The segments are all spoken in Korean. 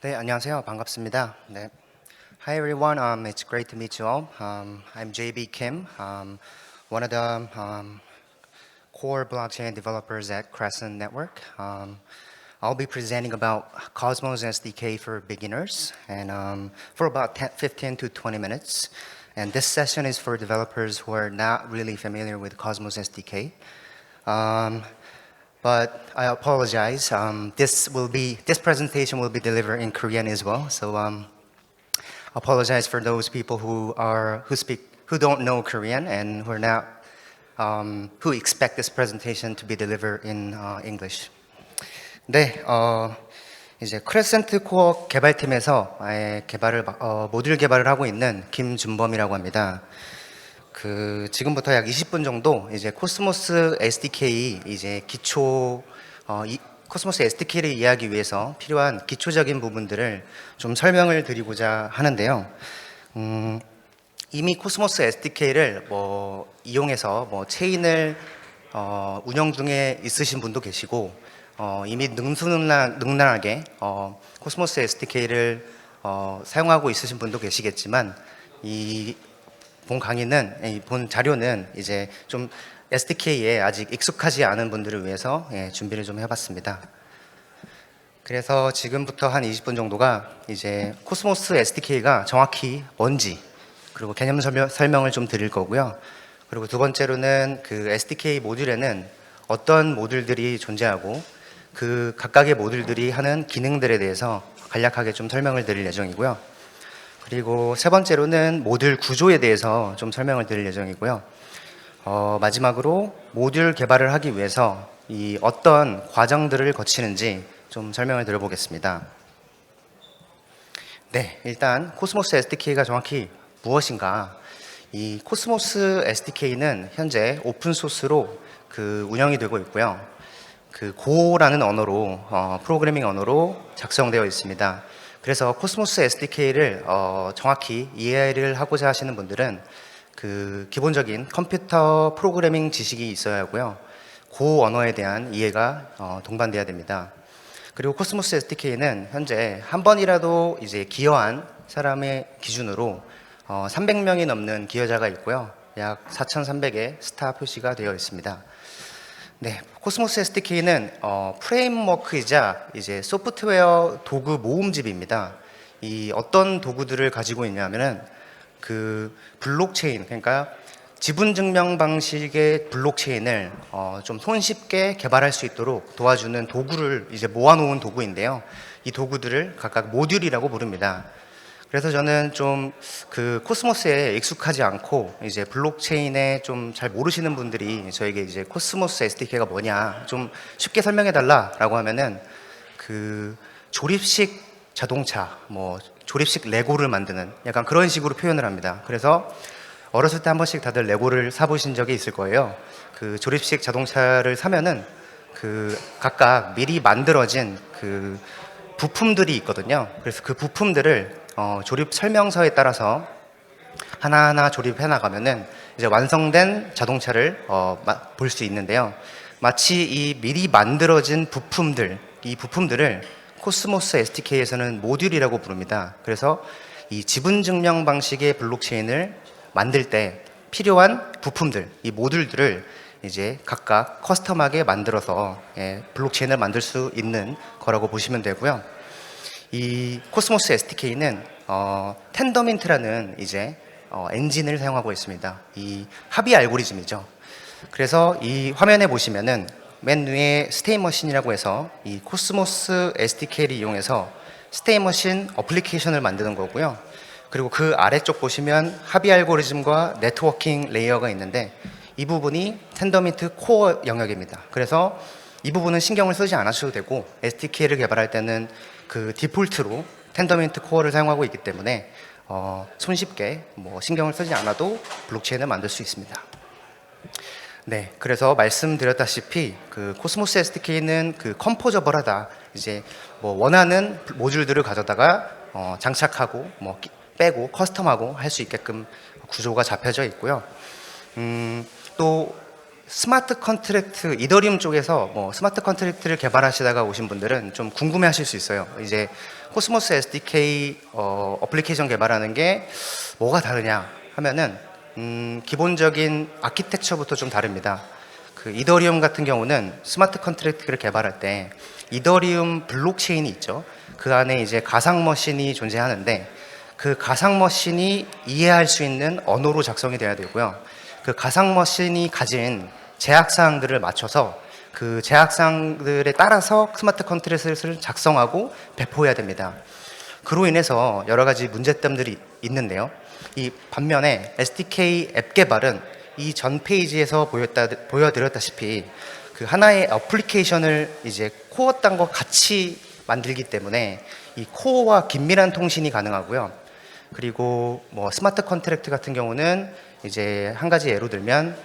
네, 안녕하세요. 반갑습니다. 네. Hi everyone. It's great to meet you all. I'm JB Kim, one of the core blockchain developers at Crescent Network. I'll be presenting about Cosmos SDK for beginners, and for about 15 to 20 minutes. And this session is for developers who are not really familiar with Cosmos SDK. But I apologize. This presentation will be delivered in Korean as well. So apologize for those people who don't know Korean and who expect this presentation to be delivered in English. 네, 이제 크레센트 코어 개발팀에서 모듈 개발을 하고 있는 김준범이라고 합니다. 지금부터 약 20분 정도 이제 코스모스 SDK 코스모스 SDK를 이해하기 위해서 필요한 기초적인 부분들을 좀 설명을 드리고자 하는데요. 이미 코스모스 SDK를 이용해서 체인을 운영 중에 있으신 분도 계시고 이미 능수능란하게 코스모스 SDK를 사용하고 있으신 분도 계시겠지만 본 자료는 이제 좀 SDK에 아직 익숙하지 않은 분들을 위해서 준비를 좀 해봤습니다. 그래서 지금부터 한 20분 정도가 이제 코스모스 SDK가 정확히 뭔지 그리고 개념 설명을 좀 드릴 거고요. 그리고 두 번째로는 그 SDK 모듈에는 어떤 모듈들이 존재하고 그 각각의 모듈들이 하는 기능들에 대해서 간략하게 좀 설명을 드릴 예정이고요. 그리고 세 번째로는 모듈 구조에 대해서 좀 설명을 드릴 예정이고요. 마지막으로 모듈 개발을 하기 위해서 어떤 과정들을 거치는지 좀 설명을 드려보겠습니다. 네, 일단 코스모스 SDK가 정확히 무엇인가? 이 코스모스 SDK는 현재 오픈소스로 운영이 되고 있고요. 고라는 언어로 프로그래밍 언어로 작성되어 있습니다. 그래서 코스모스 SDK를 정확히 이해를 하고자 하시는 분들은 기본적인 컴퓨터 프로그래밍 지식이 있어야 하고요. 고 언어에 대한 이해가 동반돼야 됩니다. 그리고 코스모스 SDK는 현재 한 번이라도 이제 기여한 사람의 기준으로 300명이 넘는 기여자가 있고요. 약 4,300의 스타 표시가 되어 있습니다. 네, 코스모스 SDK는 프레임워크이자 이제 소프트웨어 도구 모음집입니다. 어떤 도구들을 가지고 있냐면은 블록체인, 그러니까 지분 증명 방식의 블록체인을 좀 손쉽게 개발할 수 있도록 도와주는 도구를 이제 모아놓은 도구인데요. 이 도구들을 각각 모듈이라고 부릅니다. 그래서 저는 좀 코스모스에 익숙하지 않고 이제 블록체인에 좀 잘 모르시는 분들이 저에게 이제 코스모스 SDK가 뭐냐 좀 쉽게 설명해 달라라고 하면은 조립식 자동차, 조립식 레고를 만드는 약간 그런 식으로 표현을 합니다. 그래서 어렸을 때 한 번씩 다들 레고를 사보신 적이 있을 거예요. 조립식 자동차를 사면은 각각 미리 만들어진 부품들이 있거든요. 그래서 그 부품들을 조립 설명서에 따라서 하나하나 조립해 나가면은 이제 완성된 자동차를 볼 수 있는데요. 마치 이 미리 만들어진 이 부품들을 코스모스 SDK에서는 모듈이라고 부릅니다. 그래서 이 지분 증명 방식의 블록체인을 만들 때 필요한 부품들, 이 모듈들을 이제 각각 커스텀하게 만들어서 블록체인을 만들 수 있는 거라고 보시면 되고요. 이 코스모스 SDK는 텐더민트라는 이제 엔진을 사용하고 있습니다. 이 합의 알고리즘이죠. 그래서 이 화면에 보시면은 맨 위에 스테이머신이라고 해서 이 코스모스 SDK를 이용해서 스테이머신 어플리케이션을 만드는 거고요. 그리고 그 아래쪽 보시면 합의 알고리즘과 네트워킹 레이어가 있는데 이 부분이 텐더민트 코어 영역입니다. 그래서 이 부분은 신경을 쓰지 않으셔도 되고 SDK를 개발할 때는 디폴트로 텐더민트 코어를 사용하고 있기 때문에 손쉽게 신경을 쓰지 않아도 블록체인을 만들 수 있습니다. 네, 그래서 말씀드렸다시피 코스모스 SDK는 컴포저블하다. 이제 원하는 모듈들을 가져다가 장착하고 빼고 커스텀하고 할 수 있게끔 구조가 잡혀져 있고요. 또 스마트 컨트랙트, 이더리움 쪽에서 뭐 스마트 컨트랙트를 개발하시다가 오신 분들은 좀 궁금해하실 수 있어요. 이제 코스모스 SDK 어플리케이션 개발하는 게 뭐가 다르냐 하면은 기본적인 아키텍처부터 좀 다릅니다. 그 이더리움 같은 경우는 스마트 컨트랙트를 개발할 때 이더리움 블록체인이 있죠. 그 안에 이제 가상 머신이 존재하는데 그 가상 머신이 이해할 수 있는 언어로 작성이 돼야 되고요. 그 가상 머신이 가진 제약사항들을 맞춰서 그 제약사항들에 따라서 스마트 컨트랙트를 작성하고 배포해야 됩니다. 그로 인해서 여러 가지 문제점들이 있는데요. 이 반면에 SDK 앱 개발은 이 전 페이지에서 보여드렸다시피 그 하나의 어플리케이션을 이제 코어 땅과 같이 만들기 때문에 이 코어와 긴밀한 통신이 가능하고요. 그리고 뭐 스마트 컨트랙트 같은 경우는 이제 한 가지 예로 들면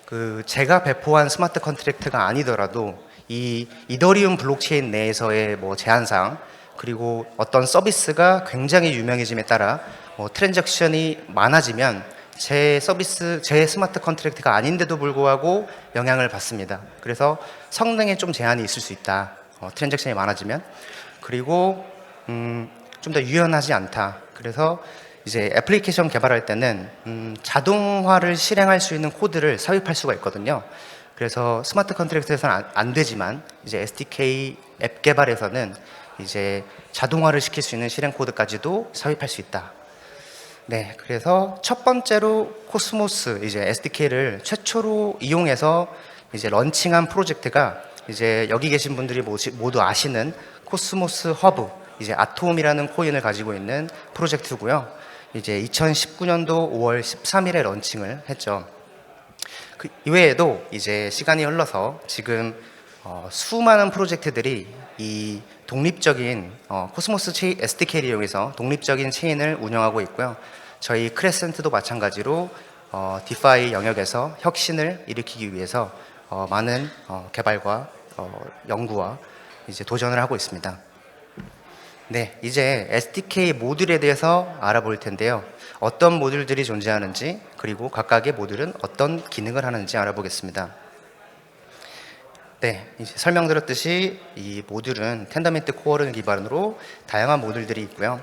그 제가 배포한 스마트 컨트랙트가 아니더라도 이 이더리움 블록체인 내에서의 뭐 제한사항 그리고 어떤 서비스가 굉장히 유명해짐에 따라 뭐 트랜잭션이 많아지면 제 서비스, 제 스마트 컨트랙트가 아닌데도 불구하고 영향을 받습니다. 그래서 성능에 좀 제한이 있을 수 있다. 트랜잭션이 많아지면. 그리고 좀 더 유연하지 않다. 그래서 이제 애플리케이션 개발할 때는 자동화를 실행할 수 있는 코드를 삽입할 수가 있거든요. 그래서 스마트 컨트랙트에서는 안 되지만 이제 SDK 앱 개발에서는 이제 자동화를 시킬 수 있는 실행 코드까지도 삽입할 수 있다. 네, 그래서 첫 번째로 코스모스 이제 SDK를 최초로 이용해서 이제 런칭한 프로젝트가 이제 여기 계신 분들이 모두 아시는 코스모스 허브 이제 아톰이라는 코인을 가지고 있는 프로젝트고요. 이제 2019년도 5월 13일에 런칭을 했죠. 그 이외에도 이제 시간이 흘러서 지금 수많은 프로젝트들이 이 독립적인 코스모스 SDK를 이용해서 독립적인 체인을 운영하고 있고요. 저희 크레센트도 마찬가지로 디파이 영역에서 혁신을 일으키기 위해서 많은 개발과 연구와 이제 도전을 하고 있습니다. 네, 이제 SDK 모듈에 대해서 알아볼 텐데요. 어떤 모듈들이 존재하는지 그리고 각각의 모듈은 어떤 기능을 하는지 알아보겠습니다. 네, 이제 설명드렸듯이 이 모듈은 텐더민트 코어를 기반으로 다양한 모듈들이 있고요.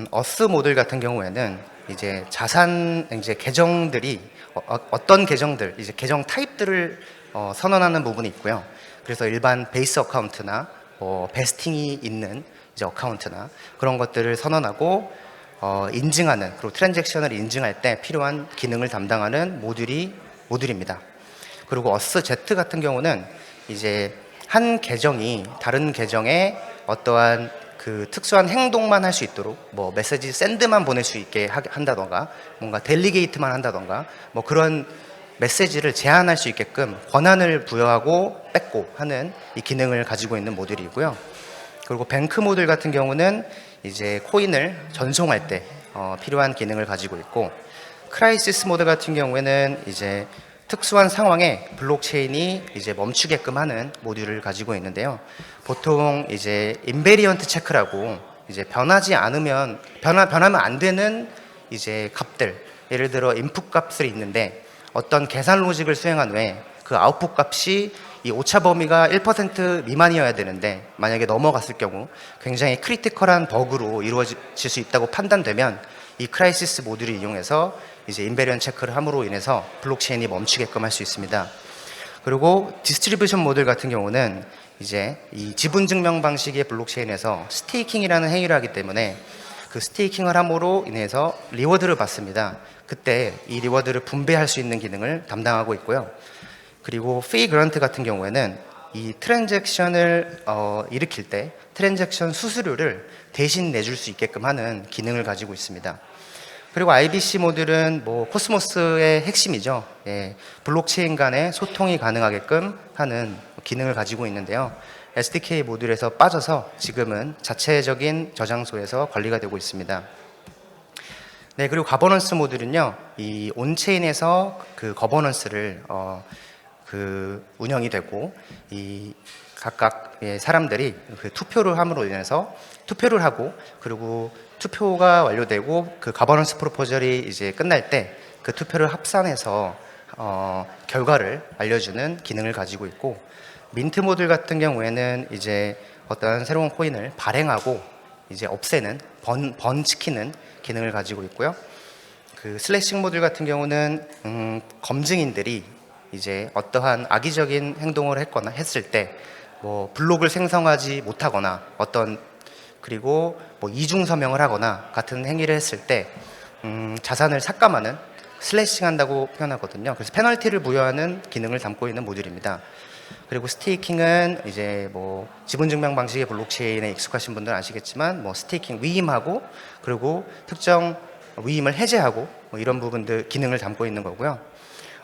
어스 모듈 같은 경우에는 이제 자산 이제 계정들이 어떤 계정들 이제 계정 타입들을 선언하는 부분이 있고요. 그래서 일반 베이스 어카운트나 베스팅이 있는 이제 어카운트나 그런 것들을 선언하고 인증하는 그리고 트랜잭션을 인증할 때 필요한 기능을 담당하는 모듈입니다. 그리고 어스 Z 같은 경우는 이제 한 계정이 다른 계정에 어떠한 그 특수한 행동만 할 수 있도록 뭐 메시지 샌드만 보낼 수 있게 한다던가 뭔가 델리게이트만 한다던가 뭐 그런 메시지를 제한할 수 있게끔 권한을 부여하고 뺏고 하는 이 기능을 가지고 있는 모듈이고요. 그리고 뱅크 모듈 같은 경우는 이제 코인을 전송할 때 필요한 기능을 가지고 있고, 크라이시스 모드 같은 경우에는 이제 특수한 상황에 블록체인이 이제 멈추게끔 하는 모듈을 가지고 있는데요. 보통 이제 인베리언트 체크라고 이제 변하면 안 되는 이제 값들, 예를 들어 인풋 값이 있는데 어떤 계산 로직을 수행한 후에 그 아웃풋 값이 이 오차 범위가 1% 미만이어야 되는데 만약에 넘어갔을 경우 굉장히 크리티컬한 버그로 이루어질 수 있다고 판단되면 이 크라이시스 모듈을 이용해서 이제 인베리언 체크를 함으로 인해서 블록체인이 멈추게끔 할 수 있습니다. 그리고 디스트리뷰션 모듈 같은 경우는 이제 이 지분 증명 방식의 블록체인에서 스테이킹이라는 행위를 하기 때문에 그 스테이킹을 함으로 인해서 리워드를 받습니다. 그때 이 리워드를 분배할 수 있는 기능을 담당하고 있고요. 그리고 페이 그란트 같은 경우에는 이 트랜잭션을 일으킬 때 트랜잭션 수수료를 대신 내줄 수 있게끔 하는 기능을 가지고 있습니다. 그리고 IBC 모듈은 뭐 코스모스의 핵심이죠. 예, 블록체인 간의 소통이 가능하게끔 하는 기능을 가지고 있는데요. SDK 모듈에서 빠져서 지금은 자체적인 저장소에서 관리가 되고 있습니다. 네, 그리고 거버넌스 모듈은요, 이 온체인에서 그 거버넌스를 그 운영이 되고 이 각각 사람들이 그 투표를 함으로 인해서 투표를 하고, 그리고 투표가 완료되고 그 거버넌스 프로포절이 이제 끝날 때 그 투표를 합산해서 결과를 알려주는 기능을 가지고 있고, 민트 모듈 같은 경우에는 이제 어떤 새로운 코인을 발행하고 이제 없애는 번치키는 기능을 가지고 있고요. 그 슬래싱 모듈 같은 경우는 검증인들이 이제 어떠한 악의적인 행동을 했을 때 뭐 블록을 생성하지 못하거나 그리고 뭐 이중 서명을 하거나 같은 행위를 했을 때 자산을 삭감하는 슬래싱한다고 표현하거든요. 그래서 페널티를 부여하는 기능을 담고 있는 모듈입니다. 그리고 스테이킹은 이제 뭐 지분 증명 방식의 블록체인에 익숙하신 분들은 아시겠지만 뭐 스테이킹 위임하고 그리고 특정 위임을 해제하고 뭐 이런 부분들 기능을 담고 있는 거고요.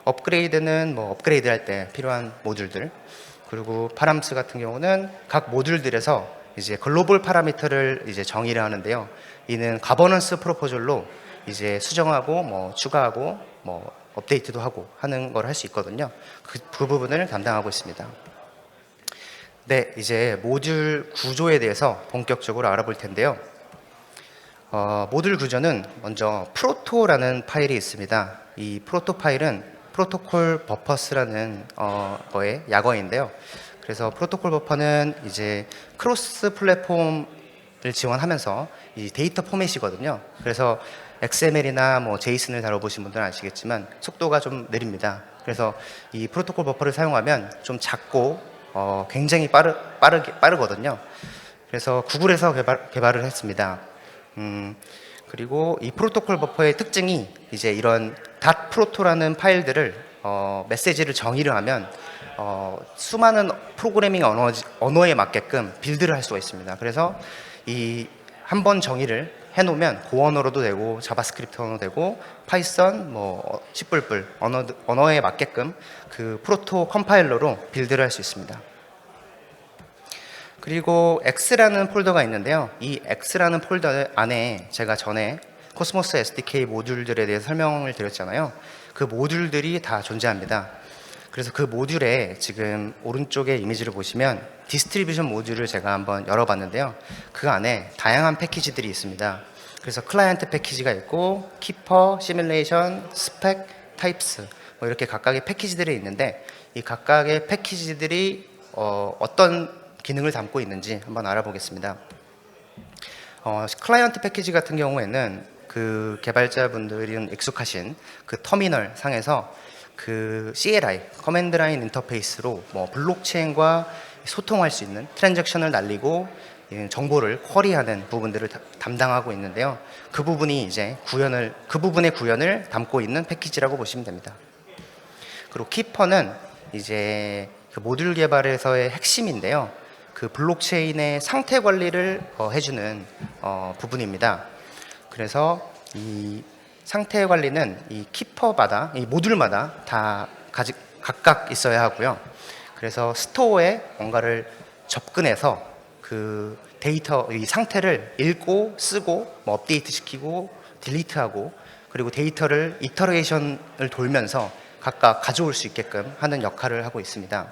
업그레이드는 뭐 업그레이드 할 때 필요한 모듈들, 그리고 파람스 같은 경우는 각 모듈들에서 이제 글로벌 파라미터를 이제 정의를 하는데요. 이는 가버넌스 프로포졸로 이제 수정하고 뭐 추가하고 뭐 업데이트도 하고 하는 걸 할 수 있거든요. 그 부분을 담당하고 있습니다. 네, 이제 모듈 구조에 대해서 본격적으로 알아볼 텐데요. 모듈 구조는 먼저 프로토라는 파일이 있습니다. 이 프로토 파일은 프로토콜 버퍼스라는 거의 약어인데요. 그래서 프로토콜 버퍼는 이제 크로스 플랫폼을 지원하면서 이 데이터 포맷이거든요. 그래서 XML이나 뭐 JSON을 다뤄보신 분들은 아시겠지만 속도가 좀 느립니다. 그래서 이 프로토콜 버퍼를 사용하면 좀 작고 굉장히 빠르거든요. 그래서 구글에서 개발을 했습니다. 그리고 이 프로토콜 버퍼의 특징이 이제 이런 .프로토라는 파일들을 메시지를 정의를 하면 수많은 프로그래밍 언어에 맞게끔 빌드를 할 수가 있습니다. 그래서 이 한 번 정의를 해놓으면 고 언어로도 되고 자바스크립트 언어도 되고 파이썬 뭐 C++ 언어에 맞게끔 그 프로토 컴파일러로 빌드를 할 수 있습니다. 그리고 X라는 폴더가 있는데요. 이 X라는 폴더 안에 제가 전에 코스모스 SDK 모듈들에 대해서 설명을 드렸잖아요. 그 모듈들이 다 존재합니다. 그래서 그 모듈에 지금 오른쪽에 이미지를 보시면 디스트리뷰션 모듈을 제가 한번 열어봤는데요. 그 안에 다양한 패키지들이 있습니다. 그래서 클라이언트 패키지가 있고 키퍼, 시뮬레이션, 스펙, 타입스 뭐 이렇게 각각의 패키지들이 있는데 이 각각의 패키지들이 어떤 기능을 담고 있는지 한번 알아보겠습니다. 클라이언트 패키지 같은 경우에는 그 개발자분들이 익숙하신 그 터미널 상에서 그 CLI, 커맨드 라인 인터페이스로 뭐 블록체인과 소통할 수 있는 트랜잭션을 날리고 정보를 쿼리하는 부분들을 담당하고 있는데요. 그 부분의 구현을 담고 있는 패키지라고 보시면 됩니다. 그리고 키퍼는 이제 그 모듈 개발에서의 핵심인데요. 그 블록체인의 상태 관리를 해주는 부분입니다. 그래서 이 상태 관리는 이 키퍼마다, 이 모듈마다 다 각각 있어야 하고요. 그래서 스토어에 뭔가를 접근해서 그 데이터, 이 상태를 읽고 쓰고 뭐 업데이트 시키고 딜리트하고 그리고 데이터를 이터레이션을 돌면서 각각 가져올 수 있게끔 하는 역할을 하고 있습니다.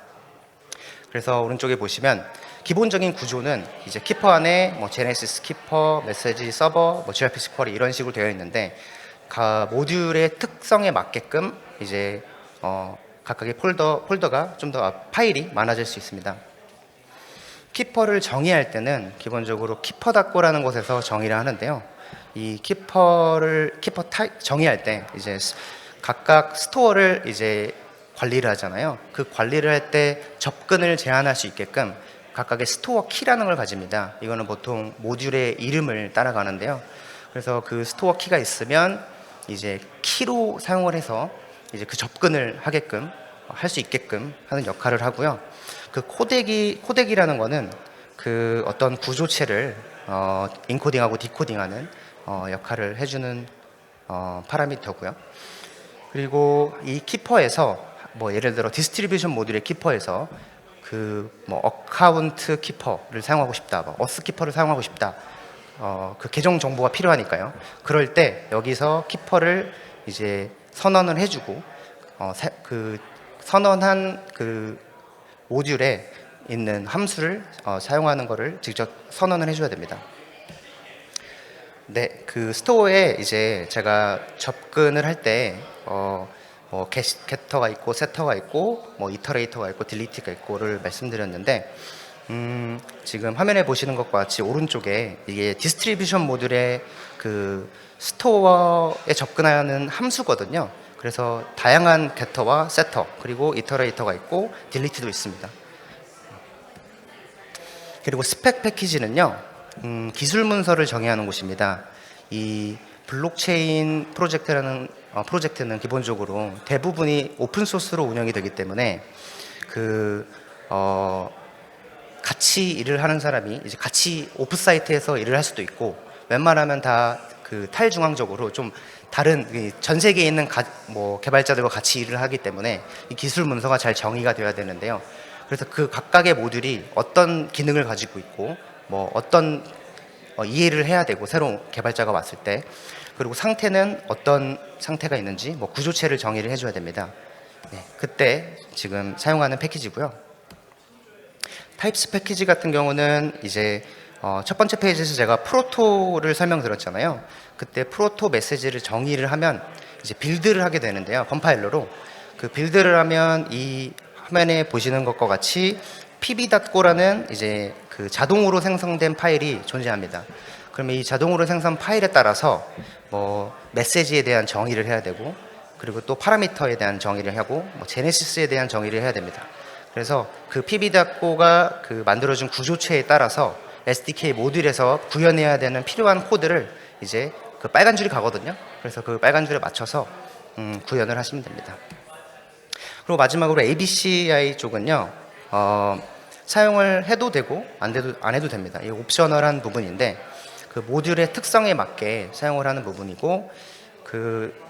그래서 오른쪽에 보시면 기본적인 구조는 이제 키퍼 안에 뭐 제네시스 키퍼, 메시지 서버, 뭐 gRPC 쿼리 이런 식으로 되어 있는데 모듈의 특성에 맞게끔 이제 각각의 폴더가 좀 더 파일이 많아질 수 있습니다. 키퍼를 정의할 때는 기본적으로 키퍼.co라는 곳에서 정의를 하는데요. 이 키퍼 타입 정의할 때 이제 각각 스토어를 이제 관리를 하잖아요. 그 관리를 할 때 접근을 제한할 수 있게끔 각각의 스토어 키라는 걸 가집니다. 이거는 보통 모듈의 이름을 따라가는데요. 그래서 그 스토어 키가 있으면 이제 키로 사용을 해서 이제 그 접근을 하게끔 할 수 있게끔 하는 역할을 하고요. 그 코덱이라는 거는 그 어떤 구조체를 인코딩하고 디코딩하는 역할을 해주는 파라미터고요. 그리고 이 키퍼에서 뭐 예를 들어 디스트리뷰션 모듈의 키퍼에서 그 뭐 어카운트 키퍼를 사용하고 싶다, 뭐 어스 키퍼를 사용하고 싶다, 그 계정 정보가 필요하니까요. 그럴 때 여기서 키퍼를 이제 선언을 해주고 그 선언한 그 모듈에 있는 함수를 사용하는 것을 직접 선언을 해줘야 됩니다. 네, 그 스토어에 이제 제가 접근을 할 때 뭐 게터가 있고 세터가 있고 뭐 이터레이터가 있고 딜리트가 있고를 말씀드렸는데 지금 화면에 보시는 것과 같이 오른쪽에 이게 디스트리뷰션 모듈의 그 스토어에 접근하는 함수거든요. 그래서 다양한 게터와 세터 그리고 이터레이터가 있고 딜리트도 있습니다. 그리고 스펙 패키지는요, 기술 문서를 정의하는 곳입니다. 이 블록체인 프로젝트는 기본적으로 대부분이 오픈 소스로 운영이 되기 때문에 같이 일을 하는 사람이 이제 같이 오프사이트에서 일을 할 수도 있고, 웬만하면 다 그 탈중앙적으로 좀 다른 전 세계에 있는 뭐 개발자들과 같이 일을 하기 때문에 이 기술 문서가 잘 정의가 되어야 되는데요. 그래서 그 각각의 모듈이 어떤 기능을 가지고 있고 뭐 어떤 이해를 해야 되고, 새로운 개발자가 왔을 때, 그리고 상태는 어떤 상태가 있는지 뭐 구조체를 정의를 해줘야 됩니다. 네, 그때 지금 사용하는 패키지고요. 타입스 패키지 같은 경우는 이제 첫 번째 페이지에서 제가 프로토를 설명드렸잖아요. 그때 프로토 메시지를 정의를 하면 이제 빌드를 하게 되는데요. 컴파일러로 그 빌드를 하면 이 화면에 보시는 것과 같이 pb.go라는 이제 그 자동으로 생성된 파일이 존재합니다. 그러면 이 자동으로 생성 파일에 따라서 뭐 메시지에 대한 정의를 해야 되고, 그리고 또 파라미터에 대한 정의를 하고, 뭐 제네시스에 대한 정의를 해야 됩니다. 그래서 그 pb.go가 그 만들어준 구조체에 따라서 SDK 모듈에서 구현해야 되는 필요한 코드를 이제 그 빨간 줄이 가거든요. 그래서 그 빨간 줄에 맞춰서 구현을 하시면 됩니다. 그리고 마지막으로 ABCI 쪽은요, 사용을 해도 되고 안 해도 됩니다. 이 옵셔널한 부분인데, 그 모듈의 특성에 맞게 사용을 하는 부분이고,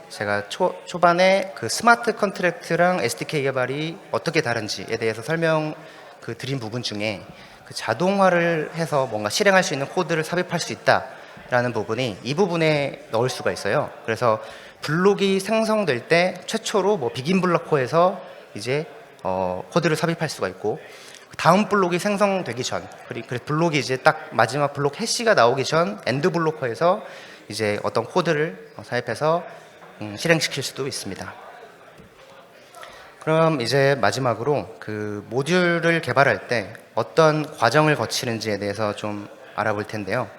제가 초반에 그 스마트 컨트랙트랑 SDK 개발이 어떻게 다른지에 대해서 드린 부분 중에 그 자동화를 해서 뭔가 실행할 수 있는 코드를 삽입할 수 있다라는 부분이 이 부분에 넣을 수가 있어요. 그래서 블록이 생성될 때 최초로 뭐 비긴 블로커에서 이제 코드를 삽입할 수가 있고, 다음 블록이 생성되기 전, 그리고 블록이 이제 딱 마지막 블록 해시가 나오기 전 엔드 블로커에서 이제 어떤 코드를 삽입해서 실행시킬 수도 있습니다. 그럼 이제 마지막으로 그 모듈을 개발할 때 어떤 과정을 거치는지에 대해서 좀 알아볼 텐데요.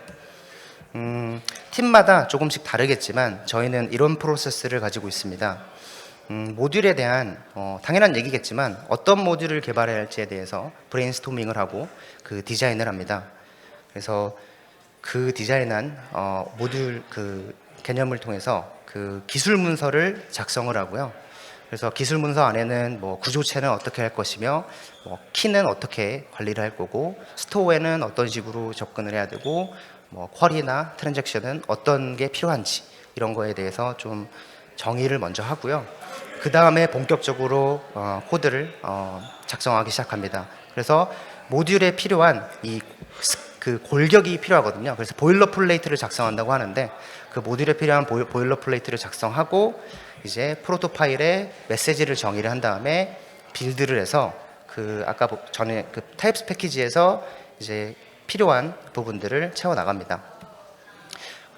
팀마다 조금씩 다르겠지만 저희는 이런 프로세스를 가지고 있습니다. 모듈에 대한 당연한 얘기겠지만 어떤 모듈을 개발해야 할지에 대해서 브레인스토밍을 하고 그 디자인을 합니다. 그래서 그 디자인한 모듈 그 개념을 통해서 그 기술 문서를 작성을 하고요. 그래서 기술 문서 안에는 뭐 구조체는 어떻게 할 것이며, 뭐 키는 어떻게 관리를 할 거고, 스토어에는 어떤 식으로 접근을 해야 되고, 뭐 쿼리나 트랜잭션은 어떤 게 필요한지, 이런 거에 대해서 좀 정의를 먼저 하고요. 그 다음에 본격적으로 코드를 작성하기 시작합니다. 그래서 모듈에 필요한 그 골격이 필요하거든요. 그래서 보일러 플레이트를 작성한다고 하는데, 그 모듈에 필요한 보일러 플레이트를 작성하고, 이제 프로토 파일에 메시지를 정의를 한 다음에 빌드를 해서 아까 전에 그 타입스 패키지에서 이제 필요한 부분들을 채워 나갑니다.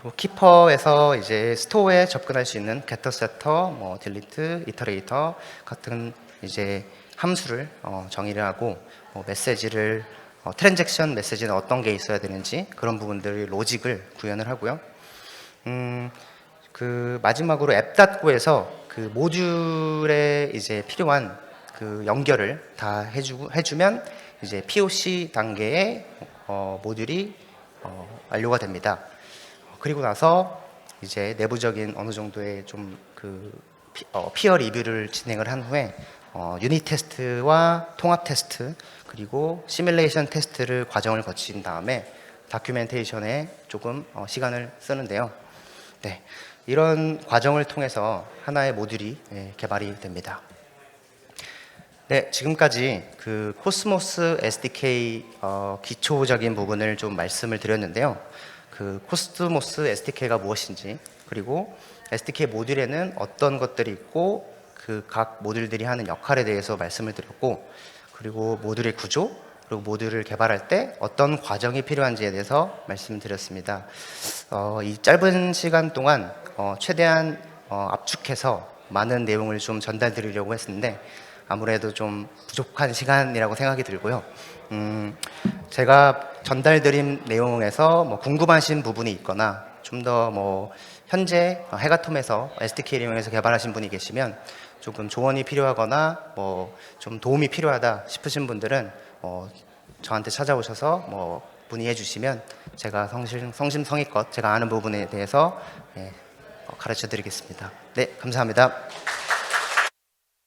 그리고 키퍼에서 이제 스토어에 접근할 수 있는 getter, setter, 뭐 delete, iterator 같은 이제 함수를 정의를 하고, 뭐 메시지를 트랜잭션 메시지는 어떤 게 있어야 되는지 그런 부분들의 로직을 구현을 하고요. 그 마지막으로 앱.go에서 그 모듈에 이제 필요한 그 연결을 다 해주면 이제 POC 단계의 모듈이 완료가 됩니다. 그리고 나서 이제 내부적인 어느 정도의 좀 피어 리뷰를 진행을 한 후에 유닛 테스트와 통합 테스트 그리고 시뮬레이션 테스트를 과정을 거친 다음에 다큐멘테이션에 조금 시간을 쓰는데요. 네, 이런 과정을 통해서 하나의 모듈이 개발이 됩니다. 네, 지금까지 그 코스모스 SDK 기초적인 부분을 좀 말씀을 드렸는데요. 그 코스모스 SDK가 무엇인지, 그리고 SDK 모듈에는 어떤 것들이 있고 그 각 모듈들이 하는 역할에 대해서 말씀을 드렸고, 그리고 모듈의 구조, 그리고 모듈을 개발할 때 어떤 과정이 필요한지에 대해서 말씀드렸습니다. 이 짧은 시간 동안 최대한 압축해서 많은 내용을 좀 전달드리려고 했는데 아무래도 좀 부족한 시간이라고 생각이 들고요. 제가 전달드린 내용에서 뭐 궁금하신 부분이 있거나 좀 더 뭐 현재 해가톰에서 SDK를 이용해서 개발하신 분이 계시면 조금 조언이 필요하거나 뭐 좀 도움이 필요하다 싶으신 분들은 저한테 찾아오셔서 뭐 문의해 주시면 제가 성심성의껏 제가 아는 부분에 대해서 가르쳐 드리겠습니다. 네, 감사합니다.